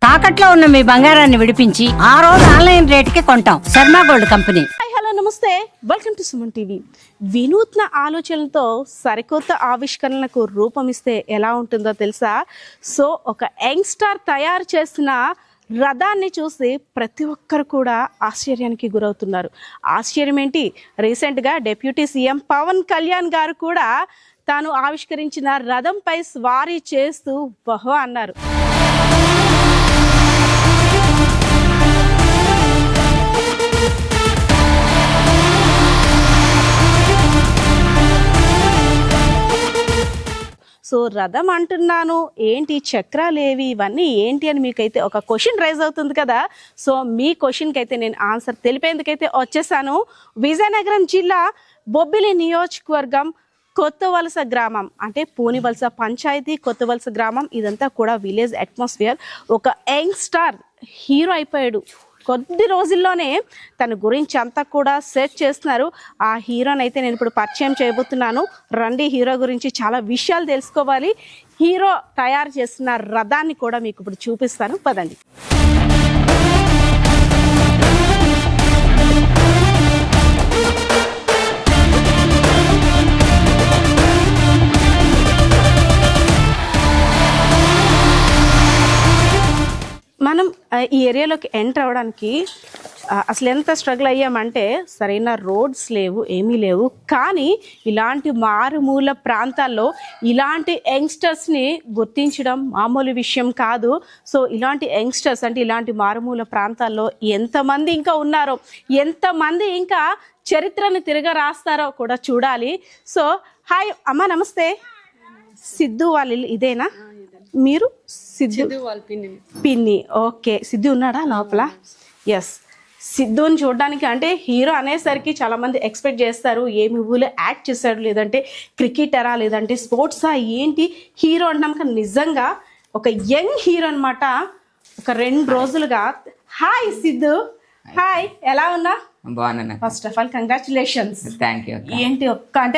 తాకట్లో ఉన్న మీ బంగారాన్ని విడిపించి ఆ రోజు ఆన్లైన్ రేటుకి కొంటాం. Sharma gold company. హలో నమస్తే, వెల్కమ్ టు సుమన్ టీవీ. వినూత్న ఆలోచనలతో సరికొత్త ఆవిష్కరణలకు రూపమిస్తే ఎలా ఉంటుందో తెలుసా? సో ఒక యంగ్స్టార్ తయారు చేసిన రథాన్ని చూసి ప్రతి ఒక్కరు కూడా ఆశ్చర్యానికి గురవుతున్నారు. ఆశ్చర్యం ఏంటి, రీసెంట్గా డిప్యూటీ సీఎం పవన్ కళ్యాణ్ గారు కూడా తాను ఆవిష్కరించిన రథంపై స్వారీ చేస్తూ బహో అన్నారు. సో రథం అంటున్నాను ఏంటి, చక్రాలేవి, ఇవన్నీ ఏంటి అని మీకైతే ఒక క్వశ్చన్ రైజ్ అవుతుంది కదా. సో మీ క్వశ్చన్కి అయితే నేను ఆన్సర్ తెలిపేందుకైతే వచ్చేసాను. విజయనగరం జిల్లా బొబ్బిలి నియోజకవర్గం కొత్తవలస గ్రామం, అంటే పూనివలస పంచాయతీ కొత్తవలస గ్రామం. ఇదంతా కూడా విలేజ్ అట్మాస్ఫియర్. ఒక యంగ్స్టార్ హీరో అయిపోయాడు. కొద్ది రోజుల్లోనే తన గురించి అంతా కూడా సెర్చ్ చేస్తున్నారు. ఆ హీరోని అయితే నేను ఇప్పుడు పరిచయం చేయబోతున్నాను. రండి, హీరో గురించి చాలా విషయాలు తెలుసుకోవాలి. హీరో తయారు చేస్తున్న రథాన్ని కూడా మీకు ఇప్పుడు చూపిస్తాను, పదండి. మనం ఈ ఏరియాలోకి ఎంటర్ అవ్వడానికి అసలు ఎంత స్ట్రగుల్ అయ్యామంటే, సరైన రోడ్స్ లేవు, ఏమీ లేవు. కానీ ఇలాంటి మారుమూల ప్రాంతాల్లో ఇలాంటి యంగ్స్టర్స్ని గుర్తించడం మామూలు విషయం కాదు. సో ఇలాంటి యంగ్స్టర్స్, అంటే ఇలాంటి మారుమూల ప్రాంతాల్లో ఎంతమంది ఇంకా ఉన్నారో, ఎంతమంది ఇంకా చరిత్రను తిరగ రాస్తారో కూడా చూడాలి. సో హాయ్ అమ్మ, నమస్తే. సిద్ధు వాళ్ళ ఇల్లు ఇదేనా? మీరు సిద్ధు పిన్ని, ఓకే. సిద్ధు ఉన్నాడా లోపల? ఎస్. సిద్ధుని చూడడానికి, అంటే హీరో అనేసరికి చాలామంది ఎక్స్పెక్ట్ చేస్తారు ఏ మూవీలో యాక్ట్ చేశాడు, లేదంటే క్రికెటరా, లేదంటే స్పోర్ట్సా, ఏంటి హీరో అంటున్నాం. కానీ నిజంగా ఒక యంగ్ హీరో అనమాట. ఒక 2 రోజులుగా. హాయ్ సిద్ధు. హాయ్, ఎలా ఉన్నా? బాగున్నా. First of all congratulations. Thank you. ఏంటి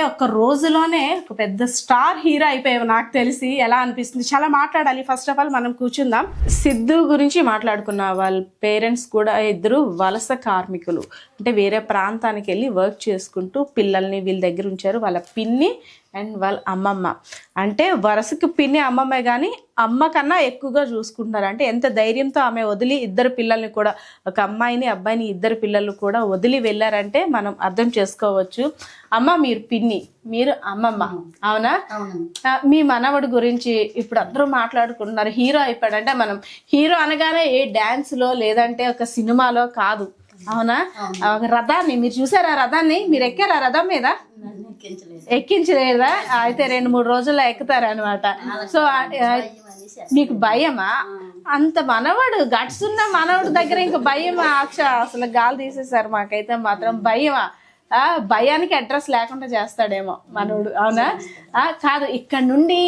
ఒక్క రోజులోనే ఒక పెద్ద స్టార్ హీరో అయిపోయావు. నాకు తెలిసి ఎలా అనిపిస్తుంది? చాలా మాట్లాడాలి. ఫస్ట్ ఆఫ్ ఆల్ మనం కూర్చుందాం. సిద్ధు గురించి మాట్లాడుకున్న వాళ్ళ పేరెంట్స్ కూడా ఇద్దరు వలస కార్మికులు, అంటే వేరే ప్రాంతానికి వెళ్ళి వర్క్ చేసుకుంటూ పిల్లల్ని వీళ్ళ దగ్గర ఉంచారు. వాళ్ళ పిన్ని అండ్ వాళ్ళ అమ్మమ్మ, అంటే వరుసకి పిన్ని అమ్మమ్మే, కానీ అమ్మ కన్నా ఎక్కువగా చూసుకుంటున్నారు. అంటే ఎంత ధైర్యంతో ఆమె వదిలి ఇద్దరు పిల్లల్ని కూడా, ఒక అమ్మాయిని అబ్బాయిని, ఇద్దరు పిల్లలు కూడా వదిలి వెళ్ళారంటే మనం అర్థం చేసుకోవచ్చు. అమ్మ మీరు పిన్ని, మీరు అమ్మమ్మ, అవునా? మీ మనవడి గురించి ఇప్పుడు అందరూ మాట్లాడుకుంటున్నారు. హీరో అయిపోయాడు అంటే, మనం హీరో అనగానే ఏ డాన్స్లో లేదంటే ఒక సినిమాలో కాదు, అవునా? ఒక రథాన్ని మీరు చూసారా? రథాన్ని మీరు ఎక్కారా? రథం మీద ఎక్కించలేదా? అయితే 2-3 రోజుల్లో ఎక్కుతారనమాట. సో మీకు భయమా? అంత మనవాడు, గట్స్ ఉన్న మనవాడు దగ్గర ఇంకా భయమా? అసలు గాలి తీసేసారు. మాకైతే మాత్రం భయమా? భయానికి అడ్రస్ లేకుండా చేస్తాడేమో మనోడు, అవునా? కాదు, ఇక్కడ నుండి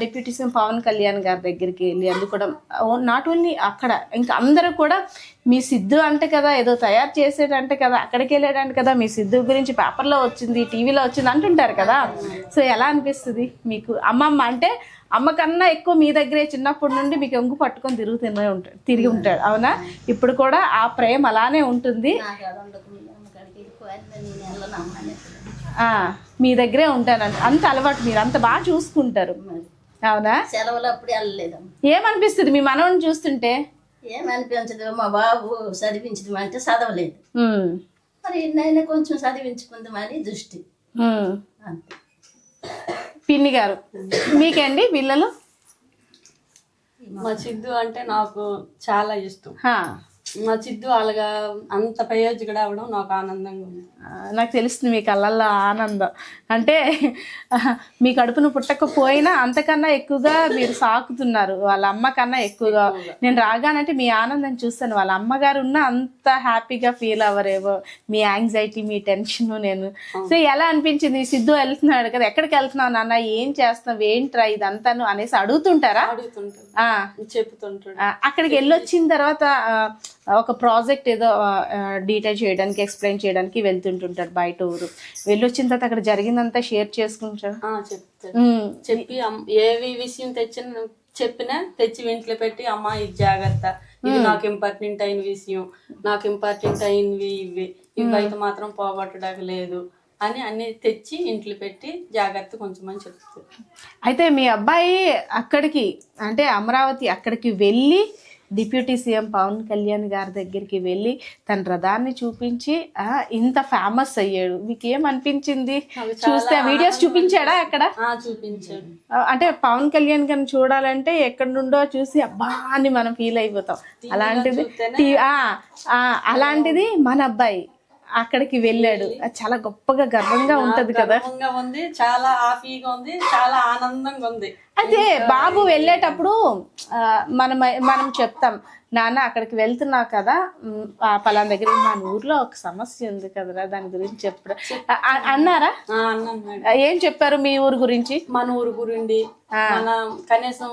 డిప్యూటీ సీఎం పవన్ కళ్యాణ్ గారి దగ్గరికి వెళ్ళి, అది కూడా నాట్ ఓన్లీ అక్కడ, ఇంకా అందరూ కూడా మీ సిద్ధు అంటే కదా, ఏదో తయారు చేసేటంటే కదా, అక్కడికి వెళ్ళాడంటే కదా, మీ సిద్ధు గురించి పేపర్లో వచ్చింది, టీవీలో వచ్చింది అంటుంటారు కదా. సో ఎలా అనిపిస్తుంది మీకు? అమ్మమ్మ అంటే అమ్మ కన్నా ఎక్కువ మీ దగ్గరే చిన్నప్పటి నుండి మీకు ఎంగు పట్టుకొని తిరిగి ఉంటాడు, అవునా? ఇప్పుడు కూడా ఆ ప్రేమ అలానే ఉంటుంది. మీ దగ్గరే ఉంటానంట, అంత అలవాటు, మీరు అంత బాగా చూసుకుంటారు, అవునా? సెలవులప్పుడు వెళ్ళలేదు. ఏమనిపిస్తుంది మీ మనవని చూస్తుంటే? ఏమనిపించదు, మా బాబు చదివించడం అంటే చదవలేదు, మరి నేను కొంచెం చదివించుకుందామని దృష్టి. అంతే. పిన్ని గారు, మీకండి పిల్లలు? మా సిద్ధు అంటే నాకు చాలా ఇష్టం. మా సిద్ధు అలాగా అంత ప్రయోజకుడు అవడం నాకు ఆనందంగా ఉంది. నాకు తెలుస్తుంది మీ కళ్ళల్లో ఆనందం. అంటే మీ కడుపును పుట్టకపోయినా అంతకన్నా ఎక్కువగా మీరు సాకుతున్నారు, వాళ్ళ అమ్మ కన్నా ఎక్కువగా. నేను రాగానంటే మీ ఆనందం చూస్తాను. వాళ్ళ అమ్మగారు ఉన్న అంత హ్యాపీగా ఫీల్ అవ్వరేమో, మీ యాంగ్జైటీ, మీ టెన్షన్. నేను సో ఎలా అనిపించింది? సిద్ధు వెళ్తున్నాడు కదా, ఎక్కడికి వెళ్తున్నావు నాన్న, ఏం చేస్తున్నావు, ఏంట్రా ఇదంతాను అనేసి అడుగుతుంటారా? చెప్తుంటాడు. అక్కడికి వెళ్ళొచ్చిన తర్వాత ఒక ప్రాజెక్ట్ ఏదో డీటెయిల్ చేయడానికి, ఎక్స్ప్లెయిన్ చేయడానికి వెళ్తుంటుంటారు బయట ఊరు. వెళ్ళొచ్చిన తర్వాత అక్కడ జరిగిందంతా షేర్ చేసుకుంటారు. చెప్పి ఏవి విషయం తెచ్చిన చెప్పినా తెచ్చి ఇంట్లో పెట్టి అమ్మ ఇది జాగ్రత్త, ఇది నాకు ఇంపార్టెంట్ అయిన విషయం, నాకు ఇంపార్టెంట్ అయినవి ఇవి అయితే మాత్రం పోగొట్టడానికి లేదు అని అన్ని తెచ్చి ఇంట్లో పెట్టి జాగ్రత్త కొంచెం అని చెప్తారు. అయితే మీ అబ్బాయి అక్కడికి అంటే అమరావతి అక్కడికి వెళ్ళి డిప్యూటీ సీఎం పవన్ కళ్యాణ్ గారి దగ్గరికి వెళ్ళి తన రథాన్ని చూపించి ఇంత ఫేమస్ అయ్యాడు. మీకు ఏమనిపించింది చూస్తే? వీడియోస్ చూపించాడా అక్కడ? చూపించాడు. అంటే పవన్ కళ్యాణ్ గారిని చూడాలంటే ఎక్కడి నుండో చూసి అబ్బా అని మనం ఫీల్ అయిపోతాం. అలాంటిది మన అబ్బాయి అక్కడికి వెళ్ళాడు. చాలా గొప్పగా గర్వంగా ఉంటది కదా. ఉంది, చాలా హ్యాపీగా ఉంది, చాలా ఆనందంగా ఉంది. అయితే బాబు వెళ్ళేటప్పుడు మనం చెప్తాం, నాన్న అక్కడికి వెళ్తున్నావు కదా, పలానా దగ్గర మన ఊర్లో ఒక సమస్య ఉంది కదరా, దాని గురించి చెప్పరా అన్నారా? ఏం చెప్పారు మీ ఊరు గురించి? మన ఊరు గురించి మన కనీసం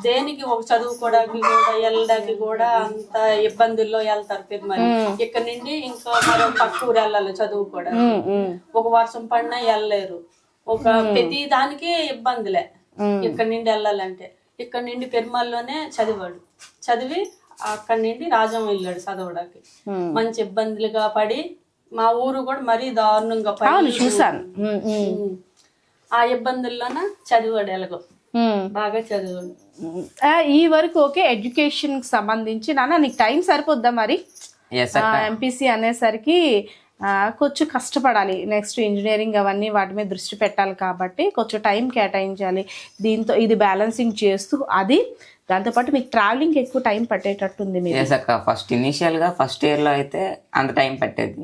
దేనికి ఒక చదువుకోవడానికి కూడా వెళ్ళడానికి కూడా అంత ఇబ్బందుల్లో వెళ్తారు పెద్దమని. ఇక్కడ నుండి ఇంకా మరో పక్క ఊరు వెళ్ళాలి చదువుకోవడానికి. ఒక వర్షం పడినా వెళ్ళలేరు, ఒక ప్రతి దానికి ఇబ్బందులే. ఇక్కడ నుండి వెళ్ళాలంటే ఇక్కడ నుండి పెరుమాల్లోనే చదివాడు. చదివి అక్కడి నుండి రాజం వెళ్ళాడు చదవడానికి. మంచి ఇబ్బందులుగా పడి మా ఊరు కూడా మరీ దారుణంగా పడి చూసాను. ఆ ఇబ్బందుల్లోన చదివాడు. ఎలాగో బాగా చదివాడు. ఈ వరకు ఓకే. ఎడ్యుకేషన్ కి సంబంధించి నాన్న నీకు టైం సరిపోద్దా మరి? ఎంపీసీ అనేసరికి కొంచెం కష్టపడాలి. నెక్స్ట్ ఇంజనీరింగ్ అవన్నీ వాటి మీద దృష్టి పెట్టాలి కాబట్టి కొంచెం టైం కేటాయించాలి. దీంతో ఇది బ్యాలెన్సింగ్ చేస్తూ అది దాంతోపాటు మీకు ట్రావెలింగ్ ఎక్కువ టైం పట్టేటట్టుంది. ఫస్ట్ ఇనిషియల్ గా ఫస్ట్ ఇయర్ లో అయితే అంత టైం పట్టేది.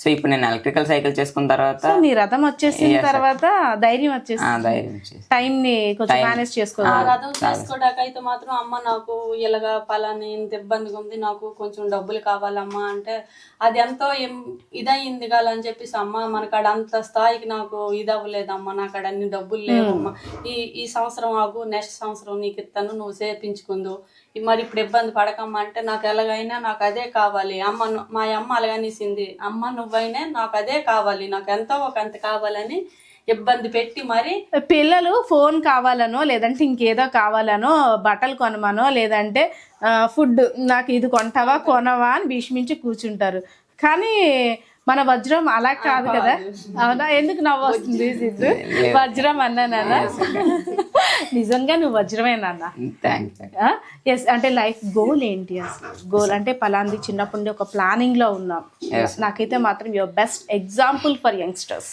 సో ఇప్పుడు నేను ఎలక్ట్రికల్ సైకిల్ చేసుకున్న తర్వాత మీ రథం వచ్చేసిన తర్వాత ధైర్యం వచ్చేసి టైం ని కొంచెం మేనేజ్ చేసుకోవాలి. రథం చేసుకోవడానికి అయితే మాత్రం అమ్మ నాకు ఇలాగా పలాని ఇంత ఇబ్బందిగా ఉంది, నాకు కొంచెం డబ్బులు కావాలమ్మా అంటే అది ఎంతో ఇదయింది కాలని చెప్పేసి అమ్మ మనకాడ అంత స్థాయికి నాకు ఇది అవ్వలేదమ్మా, నాకు అక్కడ అన్ని డబ్బులు లేవమ్మా, ఈ సంవత్సరం ఆగు, నెక్స్ట్ సంవత్సరం నీకు ఇస్తాను, నువ్వు చేపించుకుందు, మరి ఇప్పుడు ఇబ్బంది పడకమ్మా అంటే నాకు ఎలాగైనా నాకు అదే కావాలి అమ్మ. మా అమ్మ అలాగనిసింది, అమ్మ నువ్వైనా నాకు అదే కావాలి, నాకు ఎంతో ఒక అంత కావాలని ఇబ్బంది పెట్టి మరి పిల్లలు ఫోన్ కావాలనో లేదంటే ఇంకేదో కావాలనో బట్టలు కొనమనో లేదంటే ఫుడ్ నాకు ఇది కొంటావా కొనవా అని భీష్మించి కూర్చుంటారు. కానీ మన వజ్రం అలా కాదు కదా. అవునా? ఎందుకు నవ్వు వస్తుంది సిద్ధు? వజ్రం అన్నా నాన్న, నిజంగా నువ్వు వజ్రమే నాన్న. ఎస్. అంటే లైఫ్ గోల్ ఏంటి అసలు? గోల్ అంటే పలాంది చిన్నప్పటి నుండి ఒక ప్లానింగ్ లో ఉన్నాం. నాకైతే మాత్రం your best example for youngsters.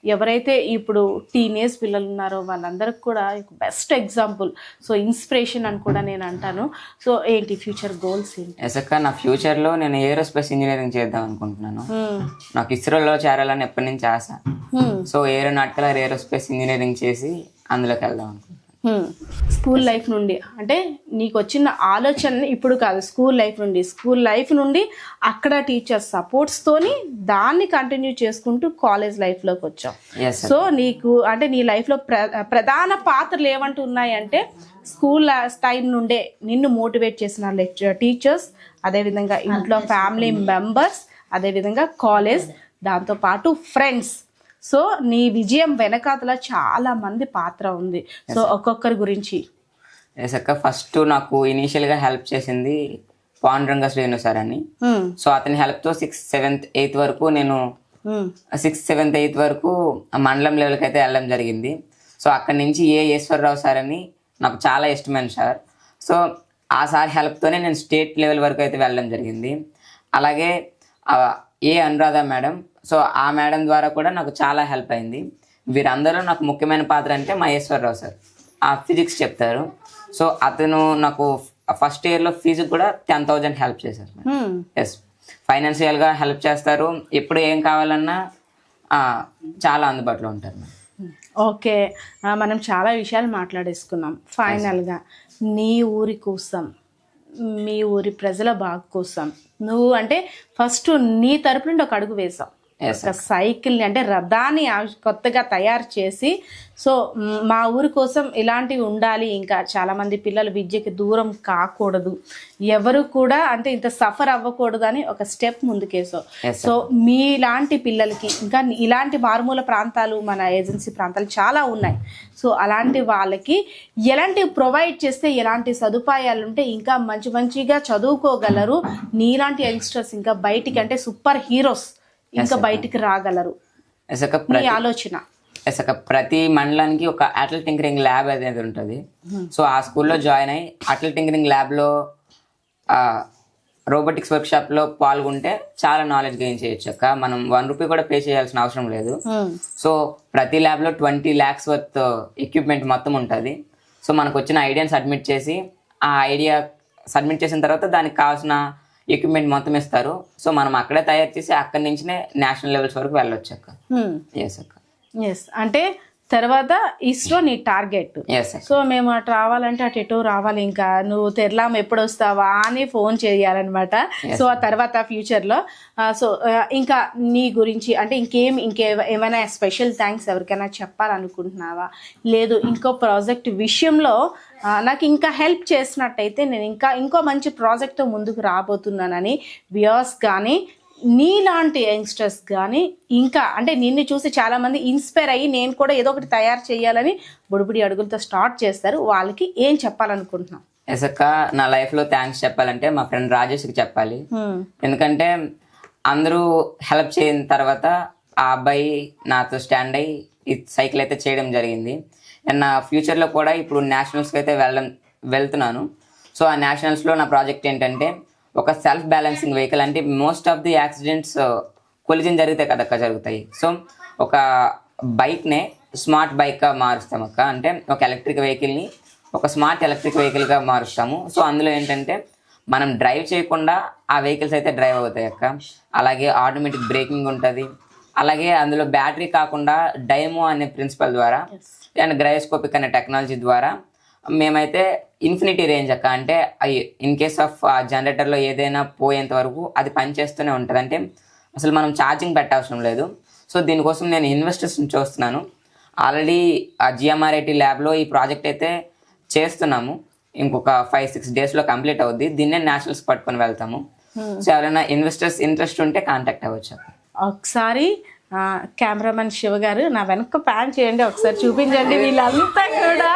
ఎవరైతే ఇప్పుడు టీనేజ్ పిల్లలు ఉన్నారో వాళ్ళందరికి కూడా బెస్ట్ ఎగ్జాంపుల్. సో ఇన్స్పిరేషన్ అని కూడా నేను అంటాను. సో ఏంటి ఫ్యూచర్ గోల్స్ ఏంటి? నా ఫ్యూచర్ లో నేను ఏరోస్పేస్ ఇంజనీరింగ్ చేద్దాం అనుకుంటున్నాను. నాకు ఇస్రోలో చేరాలని ఎప్పటి నుంచి ఆశ. సో ఏరోనాటికల్ ఏరోస్పేస్ ఇంజనీరింగ్ చేసి అందులోకి వెళ్దాం అనుకుంటున్నాను. స్కూల్ లైఫ్ నుండి అంటే నీకు వచ్చిన ఆలోచన ఇప్పుడు కాదు, స్కూల్ లైఫ్ నుండి అక్కడ టీచర్స్ సపోర్ట్స్ తోని దాన్ని కంటిన్యూ చేసుకుంటూ కాలేజ్ లైఫ్ లోకి వచ్చావు. సో నీకు అంటే నీ లైఫ్ లో ప్రధాన పాత్రలు ఏమంటూ ఉన్నాయంటే స్కూల్ టైం నుండే నిన్ను మోటివేట్ చేసిన టీచర్స్, అదేవిధంగా ఇంట్లో ఫ్యామిలీ మెంబర్స్, అదేవిధంగా కాలేజ్, దాంతోపాటు ఫ్రెండ్స్. సో నీ విజయం వెనకాతల చాలా మంది పాత్ర ఉంది. సో ఒక్కొక్కరి గురించి. ఫస్ట్ నాకు ఇనీషియల్ గా హెల్ప్ చేసింది పాండురంగ శ్రీను సార్ అని. సో అతని హెల్ప్ తో 6th, 7th, 8th వరకు నేను 6th, 7th, 8th వరకు మండలం లెవెల్కి అయితే వెళ్ళడం జరిగింది. సో అక్కడి నుంచి ఈశ్వరరావు సార్ అని నాకు చాలా ఇష్టమైన సార్. సో ఆ సార్ హెల్ప్తోనే నేను స్టేట్ లెవెల్ వరకు అయితే వెళ్ళడం జరిగింది. అలాగే అనురాధ మేడం, సో ఆ మేడం ద్వారా కూడా నాకు చాలా హెల్ప్ అయింది. వీరందరూ నాకు ముఖ్యమైన పాత్ర అంటే మహేశ్వరరావు సార్, ఆ ఫిజిక్స్ చెప్తారు. సో అతను నాకు ఫస్ట్ ఇయర్లో ఫీజు కూడా 10,000 హెల్ప్ చేశారు. ఎస్, ఫైనాన్షియల్గా హెల్ప్ చేస్తారు. ఎప్పుడు ఏం కావాలన్నా చాలా అందుబాటులో ఉంటారు. ఓకే, మనం చాలా విషయాలు మాట్లాడేసుకున్నాం. ఫైనల్గా నీ ఊరి కోసం, మీ ఊరి ప్రజల బాగు కోసం నువ్వు అంటే ఫస్ట్ నీ తరపు నుండి ఒక అడుగు వేసావు. ఒక సైకిల్ని అంటే రథాన్ని కొత్తగా తయారు చేసి సో మా ఊరి కోసం ఇలాంటివి ఉండాలి, ఇంకా చాలామంది పిల్లలు విద్యకి దూరం కాకూడదు, ఎవరు కూడా అంటే ఇంత సఫర్ అవ్వకూడదు అని ఒక స్టెప్ ముందుకేసావు. సో మీలాంటి పిల్లలకి ఇంకా ఇలాంటి మారుమూల ప్రాంతాలు మన ఏజెన్సీ ప్రాంతాలు చాలా ఉన్నాయి. సో అలాంటి వాళ్ళకి ఎలాంటివి ప్రొవైడ్ చేస్తే ఎలాంటి సదుపాయాలు ఉంటే ఇంకా మంచిగా చదువుకోగలరు, నీలాంటి యంగ్స్టర్స్ ఇంకా బయటికి అంటే సూపర్ హీరోస్ ఇంకా బయటికి రాగలరు మీ ఆలోచన? ప్రతి మండలానికి ఒక అటల్ టింకరింగ్ ల్యాబ్ అనేది ఉంటుంది. సో ఆ స్కూల్లో జాయిన్ అయ్యి అటల్ టింకరింగ్ ల్యాబ్లో రోబోటిక్స్ వర్క్ షాప్ లో పాల్గొంటే చాలా నాలెడ్జ్ గెయిన్ చేయొచ్చు అక్క. మనం 1 రూపీ కూడా పే చేయాల్సిన అవసరం లేదు. సో ప్రతి ల్యాబ్ లో 20 lakhs వర్త్ ఎక్విప్మెంట్ మొత్తం ఉంటుంది. సో మనకు వచ్చిన ఐడియాని సబ్మిట్ చేసి ఆ ఐడియా సబ్మిట్ చేసిన తర్వాత దానికి కావాల్సిన ఎక్విప్మెంట్ మొత్తం ఇస్తారు. సో మనం అక్కడే తయారు చేసి అక్కడి నుంచినే నేషనల్ లెవెల్స్ వరకు వెళ్ళొచ్చు అక్క. ఎస్ అక్క. ఎస్ అంటే తర్వాత ఇస్రో నీ టార్గెట్. సో మేము అటు రావాలంటే అటు ఎటో రావాలి, ఇంకా నువ్వు తెరలాం ఎప్పుడు వస్తావా అని ఫోన్ చేయాలన్నమాట. సో ఆ తర్వాత ఫ్యూచర్లో సో ఇంకా నీ గురించి అంటే ఏమైనా స్పెషల్ థ్యాంక్స్ ఎవరికైనా చెప్పాలనుకుంటున్నావా? లేదు ఇంకో ప్రాజెక్ట్ విషయంలో నాకు ఇంకా హెల్ప్ చేసినట్టయితే నేను ఇంకో మంచి ప్రాజెక్ట్తో ముందుకు రాబోతున్నానని వ్యూయర్స్ కానీ నీలాంటి యంగ్స్టర్స్ కానీ ఇంకా అంటే నిన్ను చూసి చాలామంది ఇన్స్పైర్ అయ్యి నేను కూడా ఏదో ఒకటి తయారు చేయాలని బుడిబుడి అడుగులతో స్టార్ట్ చేస్తారు, వాళ్ళకి ఏం చెప్పాలనుకుంటున్నాం? ఎస్ అక్క, నా లైఫ్లో థ్యాంక్స్ చెప్పాలంటే మా ఫ్రెండ్ రాజేష్కి చెప్పాలి. ఎందుకంటే అందరూ హెల్ప్ చేయిన తర్వాత ఆ అబ్బాయి నాతో స్టాండ్ అయ్యి ఈ సైకిల్ అయితే చేయడం జరిగింది. అండ్ నా ఫ్యూచర్లో కూడా ఇప్పుడు నేషనల్స్కి అయితే వెళ్తున్నాను. సో ఆ నేషనల్స్లో నా ప్రాజెక్ట్ ఏంటంటే ఒక సెల్ఫ్ బ్యాలెన్సింగ్ వెహికల్. అంటే most of the accidents collision జరిగితే కదక్క జరుగుతాయి. సో ఒక బైక్నే స్మార్ట్ బైక్గా మారుస్తాం అక్క. అంటే ఒక ఎలక్ట్రిక్ వెహికల్ని ఒక స్మార్ట్ ఎలక్ట్రిక్ వెహికల్గా మారుస్తాము. సో అందులో ఏంటంటే మనం డ్రైవ్ చేయకుండా ఆ వెహికల్స్ అయితే డ్రైవ్ అవుతాయి అక్క. అలాగే ఆటోమేటిక్ బ్రేకింగ్ ఉంటుంది. అలాగే అందులో బ్యాటరీ కాకుండా డైమో అనే ప్రిన్సిపల్ ద్వారా అండ్ గ్రైస్కోపిక్ అనే టెక్నాలజీ ద్వారా మేమైతే ఇన్ఫినిటీ రేంజ్ అక్క. అంటే ఇన్ కేస్ ఆఫ్ జనరేటర్లో ఏదైనా పోయేంత వరకు అది పనిచేస్తూనే ఉంటుంది. అంటే అసలు మనం ఛార్జింగ్ పెట్టవసరం లేదు. సో దీనికోసం నేను ఇన్వెస్టర్స్ని చూస్తున్నాను. ఆల్రెడీ ఆ GMRIT ల్యాబ్లో ఈ ప్రాజెక్ట్ అయితే చేస్తున్నాము. ఇంకొక 5-6 daysలో కంప్లీట్ అవుద్ది. దీన్నే నేషనల్స్ పట్టుకొని వెళ్తాము. సో ఎవరైనా ఇన్వెస్టర్స్ ఇంట్రెస్ట్ ఉంటే కాంటాక్ట్ అవ్వచ్చు. ఒకసారి కెమెరామెన్ శివ గారు నా వెనక ప్యాన్ చేయండి, ఒకసారి చూపించండి. వీళ్ళంతా కూడా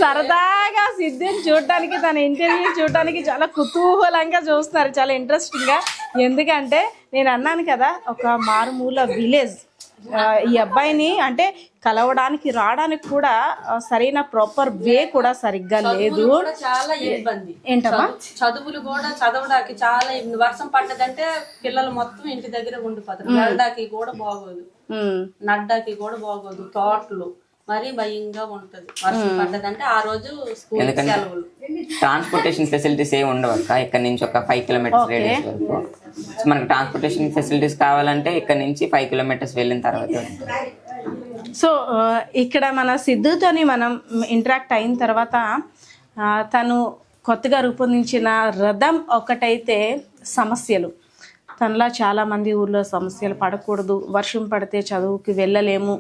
సరదాగా సిద్ధుని చూడటానికి తన ఇంటర్వ్యూ చూడటానికి చాలా కుతూహలంగా చూస్తున్నారు, చాలా ఇంట్రెస్టింగ్గా. ఎందుకంటే నేను అన్నాను కదా ఒక మారుమూల విలేజ్, ఈ అబ్బాయిని అంటే కలవడానికి రావడానికి కూడా సరైన ప్రాపర్ వే కూడా సరిగ్గా లేదు. చాలా ఇబ్బంది ఏంటమ్మా చదువులు కూడా చదవడానికి చాలా ఇబ్బంది. వర్షం పడ్డదంటే పిల్లలు మొత్తం ఇంటి దగ్గర ఉండిపోతారు. నడ్డానికి కూడా బాగోదు, నడ్డానికి కూడా బాగోదు. తోటలు మరీ భయంగా ఉంటది. వర్షం పడ్డదంటే ఆ రోజు స్కూల్ సెలవులు. ట్రాన్స్పోర్టేషన్ ఫెసిలిటీస్ ఏమి ఉండవు అక్క. ఇక్కడ నుంచి ఒక 5 kilometers రేడియస్ వరకు. సో మనకు ట్రాన్స్పోర్టేషన్ ఫెసిలిటీస్ కావాలంటే ఇక్కడ నుంచి 5 kilometers వెళ్ళిన తర్వాత. సో ఇక్కడ మన సిద్ధుతోని మనం ఇంటరాక్ట్ అయిన తర్వాత తను కొత్తగా రూపొందించిన రథం ఒకటైతే సమస్యలు, తనలా చాలామంది ఊర్లో సమస్యలు పడకూడదు, వర్షం పడితే చదువుకి వెళ్ళలేము,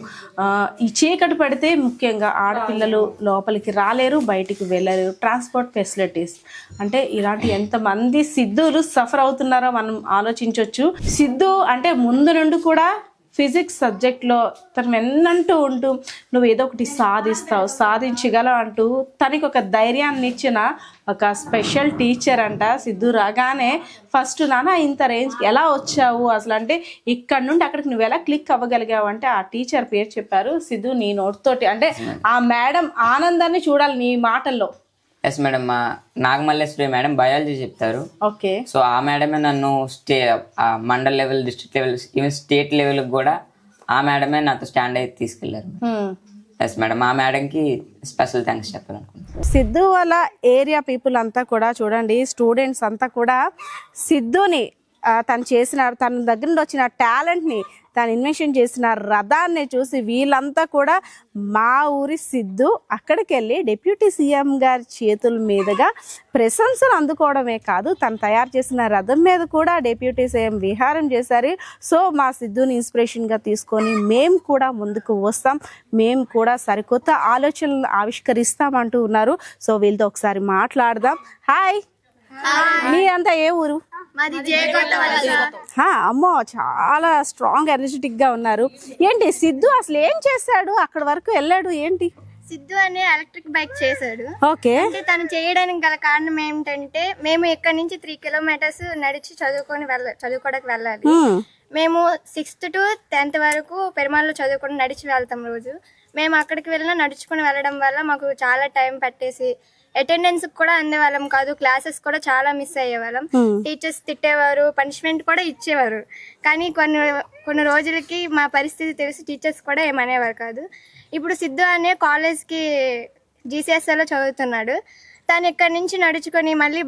ఈ చీకటి పడితే ముఖ్యంగా ఆడపిల్లలు లోపలికి రాలేరు, బయటికి వెళ్ళలేరు, ట్రాన్స్పోర్ట్ ఫెసిలిటీస్ అంటే ఇలాంటి ఎంతమంది సిద్ధులు సఫర్ అవుతున్నారో మనం ఆలోచించవచ్చు. సిద్ధు అంటే ముందు నుండి కూడా ఫిజిక్స్ సబ్జెక్ట్లో తను వెన్నంటూ ఉంటూ నువ్వు ఏదో ఒకటి సాధిస్తావు, సాధించగలవు అంటూ తనకి ఒక ధైర్యాన్ని ఇచ్చిన ఒక స్పెషల్ టీచర్ అంట. సిద్ధు రాగానే ఫస్ట్ నాన్న ఇంత రేంజ్కి ఎలా వచ్చావు అసలు, అంటే ఇక్కడ నుండి అక్కడికి నువ్వు ఎలా క్లిక్ అవ్వగలిగావు అంటే ఆ టీచర్ పేరు చెప్పారు. సిద్ధు నీ నోటితోటి అంటే ఆ మేడం ఆనందాన్ని చూడాలి నీ మాటల్లో. ఎస్ మేడం, మా నాగమల్లేశ్వరి మేడం బయాలజీ చెప్తారు. ఓకే. సో ఆ మేడమే నన్ను mandal level, district level, even state లెవెల్కి కూడా ఆ మేడమే నాతో స్టాండ్ అయితే తీసుకెళ్లారు. ఎస్ మేడం, ఆ మేడంకి స్పెషల్ థ్యాంక్స్ చెప్పాలనుకుంటున్నాను. సిద్ధు వాళ్ళ ఏరియా పీపుల్ అంతా కూడా చూడండి, స్టూడెంట్స్ అంతా కూడా సిద్ధుని తను చేసిన తన దగ్గర నుండి వచ్చిన టాలెంట్ని తను ఇన్వెన్షన్ చేసిన రథాన్ని చూసి వీళ్ళంతా కూడా మా ఊరి సిద్ధు అక్కడికి వెళ్ళి డిప్యూటీ సీఎం గారి చేతుల మీదుగా ప్రశంసలు అందుకోవడమే కాదు, తను తయారు చేసిన రథం మీద కూడా డిప్యూటీ సీఎం విహారం చేశారు. సో మా సిద్ధుని ఇన్స్పిరేషన్గా తీసుకొని మేము కూడా ముందుకు వస్తాం, మేము కూడా సరికొత్త ఆలోచనలు ఆవిష్కరిస్తామంటూ ఉన్నారు. సో వీళ్ళతో ఒకసారి మాట్లాడదాం. హాయ్, మీరంతా ఏ ఊరు? అమ్మో, చాలా స్ట్రాంగ్ ఎనర్జెటిక్ గా ఉన్నారు. ఏంటి సిద్ధు అసలు ఏం చేశాడు, అక్కడ వరకు వెళ్ళాడు ఏంటి? సిద్ధు అనే ఎలక్ట్రిక్ బైక్ చేశాడు. ఓకే, అంటే తను చేయడానికి గల కారణం ఏమిటంటే, మేము ఇక్కడ నుంచి 3 కిలోమీటర్స్ నడిచి చదువుకోవడానికి వెళ్ళాలి. మేము 6th to 10th వరకు పెరుమాల్లో చదువుకొని నడిచి వెళ్తాం రోజు. మేము అక్కడికి వెళ్ళినా నడుచుకుని వెళ్ళడం వల్ల మాకు చాలా టైం పట్టేసి అటెండెన్స్ కూడా అందేవాళ్ళం కాదు, క్లాసెస్ కూడా చాలా మిస్ అయ్యేవాళ్ళం. టీచర్స్ తిట్టేవారు, పనిష్మెంట్ కూడా ఇచ్చేవారు. కానీ కొన్ని రోజులకి మా పరిస్థితి తెలిసి టీచర్స్ కూడా ఏమనేవారు కాదు. ఇప్పుడు సిద్ధు అనే కాలేజ్కి GCSలో చదువుతున్నాడు. తను ఇక్కడి నుంచి నడుచుకొని మళ్ళీ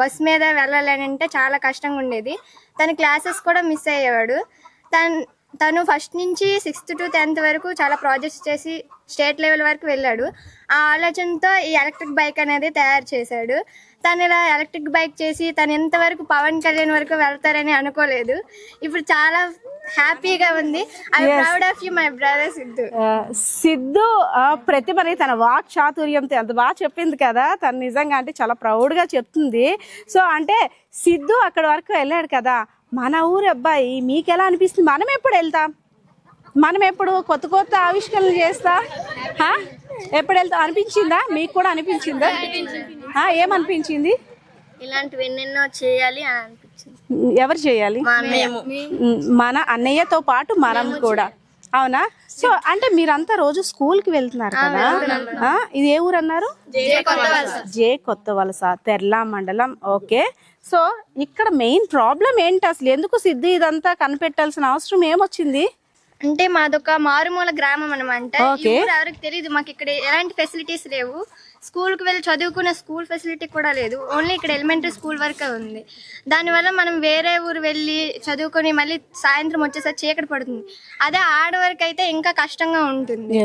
బస్ మీద వెళ్ళాలని అంటే చాలా కష్టంగా ఉండేది. తన క్లాసెస్ కూడా మిస్ అయ్యేవాడు. తను ఫస్ట్ నుంచి 6th to 10th వరకు చాలా ప్రాజెక్ట్స్ చేసి స్టేట్ లెవెల్ వరకు వెళ్ళాడు. ఆ ఆలోచనతో ఈ ఎలక్ట్రిక్ బైక్ అనేది తయారు చేశాడు. తను ఇలా ఎలక్ట్రిక్ బైక్ చేసి తను ఎంతవరకు పవన్ కళ్యాణ్ వరకు వెళ్తారని అనుకోలేదు. ఇప్పుడు చాలా హ్యాపీగా ఉంది. I proud of you my brother Siddhu. Siddhu ప్రతిభని తన వాక్ చాతుర్యంతో ఎంత బాగా చెప్పింది కదా, తను నిజంగా అంటే చాలా ప్రౌడ్గా చెప్తుంది. సో అంటే సిద్ధు అక్కడ వరకు వెళ్ళాడు కదా, మన ఊరు అబ్బాయి మీకు ఎలా అనిపిస్తుంది? మనం ఎప్పుడు వెళ్తాం, మనం ఎప్పుడు కొత్త కొత్త ఆవిష్కరణలు చేస్తా, ఎప్పుడు వెళ్తాం అనిపించిందా? మీకు కూడా అనిపించిందా? ఏమనిపించింది? ఇలాంటివి ఎన్నెన్నో చేయాలి అని అనిపించింది. ఎవరు చేయాలి? మన అన్నయ్యతో పాటు మనం కూడా. అవునా? సో అంటే మీరంతా రోజు స్కూల్కి వెళ్తున్నారు కదా, ఇది ఏ ఊరు అన్నారు? జే కొత్త వలస, తెర్లా మండలం. ఓకే, సో ఇక్కడ మెయిన్ ప్రాబ్లం ఏంటి అసలు? ఎందుకు సిద్ధు ఇదంతా కనిపెట్టాల్సిన అవసరం ఏమొచ్చింది? అంటే మాదొక మారుమూల గ్రామం అనమాట. ఎవరికి తెలియదు, మాకు ఇక్కడ ఎలాంటి ఫెసిలిటీస్ లేవు. స్కూల్కి వెళ్ళి చదువుకునే స్కూల్ ఫెసిలిటీ కూడా లేదు. ఓన్లీ ఇక్కడ ఎలిమెంటరీ స్కూల్ వరకే ఉంది. దానివల్ల మనం వేరే ఊరు వెళ్ళి చదువుకొని మళ్ళీ సాయంత్రం వచ్చేసరికి చీకటి పడుతుంది. అదే ఆడవరకు అయితే ఇంకా కష్టంగా ఉంటుంది.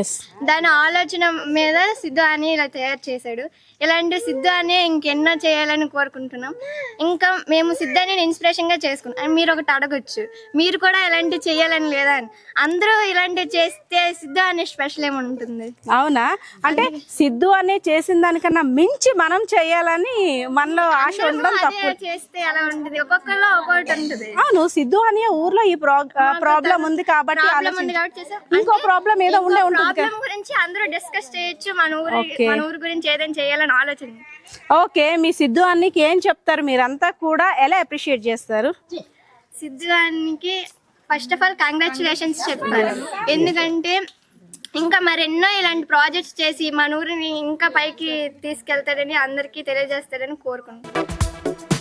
దాని ఆలోచన మీద సిద్ధు అని ఇలా తయారు చేశాడు. ఇలాంటి సిద్ధు అని ఇంకెన్నో చేయాలని కోరుకుంటున్నాం. ఇంకా మేము సిద్ధాన్ని ఇన్స్పిరేషన్గా చేసుకున్నాం. మీరు ఒకటి అడగొచ్చు, మీరు కూడా ఇలాంటివి చేయాలని లేదా అని. అందరూ ఇలాంటివి చేస్తే సిద్ధు అనే స్పెషల్ ఏముంటుంది? అవునా? అంటే సిద్ధు అనే చేసిన దానికన్నా మించి మనం చేయాలని మనలో ఆశ ఉండడం తప్పు. చేస్తే ఎలా ఉంటుంది, ఒక్కొక్కరిలో ఒక్కొక్కటి ఉంటుంది. అవును, సిద్ధు అనే ఊర్లో ఈ ప్రాబ్లం ఉంది కాబట్టి ఇంకో ప్రాబ్లం ఏదో ఉండే ఉంటుంది గురించి అందరూ డిస్కస్ చేయొచ్చు. మన ఊరు గురించి ఏదైనా చేయాలని ఆలోచన. ఓకే, మీ సిద్ధు అన్నికి ఏం చెప్తారు? మీరంతా కూడా ఎలా అప్రిషియేట్ చేస్తారు? సిద్ధు అన్నికి ఫస్ట్ ఆఫ్ ఆల్ కంగ్రాచులేషన్స్ చెప్తారు. ఎందుకంటే ఇంకా మరెన్నో ఇలాంటి ప్రాజెక్ట్స్ చేసి మన ఊరిని ఇంకా పైకి తీసుకెళ్తారని అందరికీ తెలియజేస్తారని కోరుకుంటున్నాను.